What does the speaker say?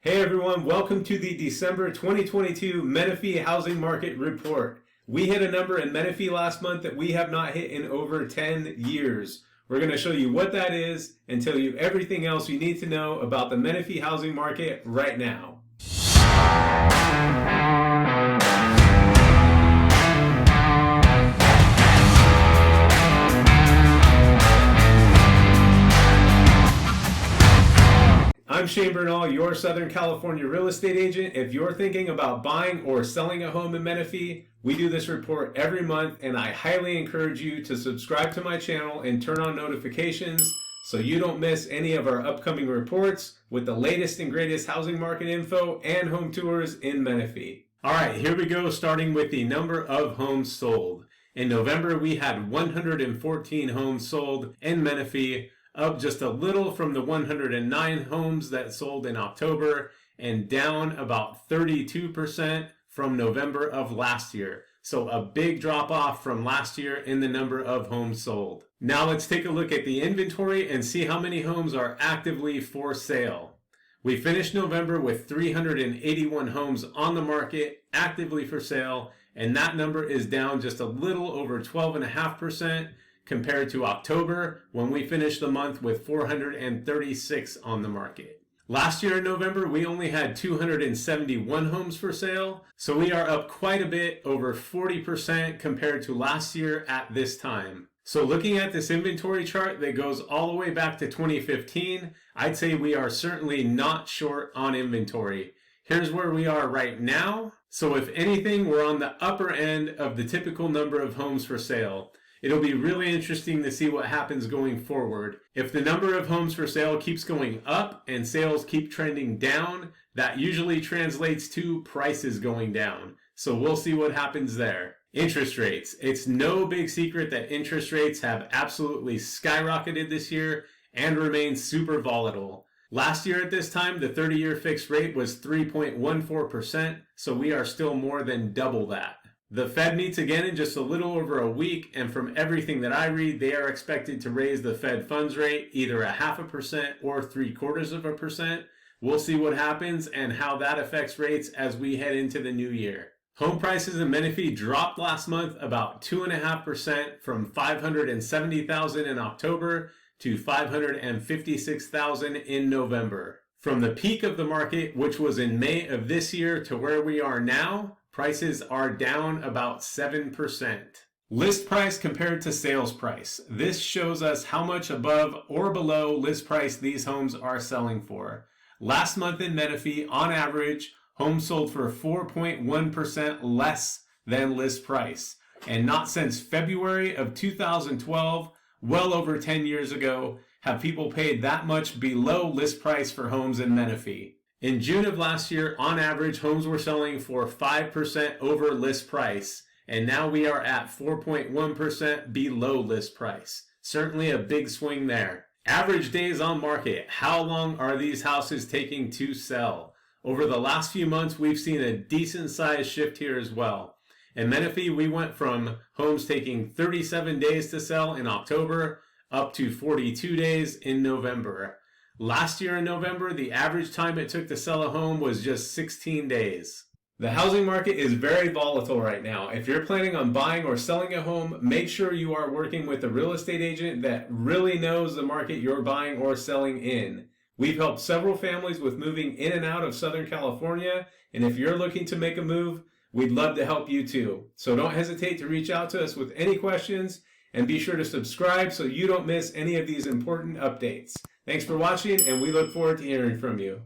Hey everyone, welcome to the December 2022 Menifee Housing Market Report. We hit a number in Menifee last month that we have not hit in over 10 years. We're going to show you what that is and tell you everything else you need to know about the Menifee housing market right now. I'm Shane Bernal, your Southern California real estate agent. If you're thinking about buying or selling a home in Menifee, we do this report every month, and I highly encourage you to subscribe to my channel and turn on notifications so you don't miss any of our upcoming reports with the latest and greatest housing market info and home tours in Menifee. All right, here we go, starting with the number of homes sold. In November, we had 114 homes sold in Menifee, up just a little from the 109 homes that sold in October and down about 32% from November of last year. So a big drop off from last year in the number of homes sold. Now let's take a look at the inventory and see how many homes are actively for sale. We finished November with 381 homes on the market actively for sale, and that number is down just a little over 12.5% compared to October, when we finished the month with 436 on the market. Last year in November, we only had 271 homes for sale, so we are up quite a bit, over 40% compared to last year at this time. So looking at this inventory chart that goes all the way back to 2015, I'd say we are certainly not short on inventory. Here's where we are right now. So if anything, we're on the upper end of the typical number of homes for sale. It'll be really interesting to see what happens going forward. If the number of homes for sale keeps going up and sales keep trending down, that usually translates to prices going down. So we'll see what happens there. Interest rates. It's no big secret that interest rates have absolutely skyrocketed this year and remain super volatile. Last year at this time, the 30-year fixed rate was 3.14%, so we are still more than double that. The Fed meets again in just a little over a week, and from everything that I read, they are expected to raise the Fed funds rate either 0.5% or 0.75%. We'll see what happens and how that affects rates as we head into the new year. Home prices in Menifee dropped last month about 2.5% from $570,000 in October to $556,000 in November. From the peak of the market, which was in May of this year, to where we are now, prices are down about 7%. List price compared to sales price. This shows us how much above or below list price these homes are selling for. Last month in Menifee, on average, homes sold for 4.1% less than list price. And not since February of 2012, well over 10 years ago, have people paid that much below list price for homes in Menifee. In June of last year, on average, homes were selling for 5% over list price, and now we are at 4.1% below list price. Certainly a big swing there. Average days on market. How long are these houses taking to sell? Over the last few months, we've seen a decent sized shift here as well. In Menifee, we went from homes taking 37 days to sell in October up to 42 days in November. Last year in November, the average time it took to sell a home was just 16 days. The housing market is very volatile right now. If you're planning on buying or selling a home, make sure you are working with a real estate agent that really knows the market you're buying or selling in. We've helped several families with moving in and out of Southern California, and if you're looking to make a move, we'd love to help you too. So don't hesitate to reach out to us with any questions, and be sure to subscribe so you don't miss any of these important updates. Thanks for watching, and we look forward to hearing from you.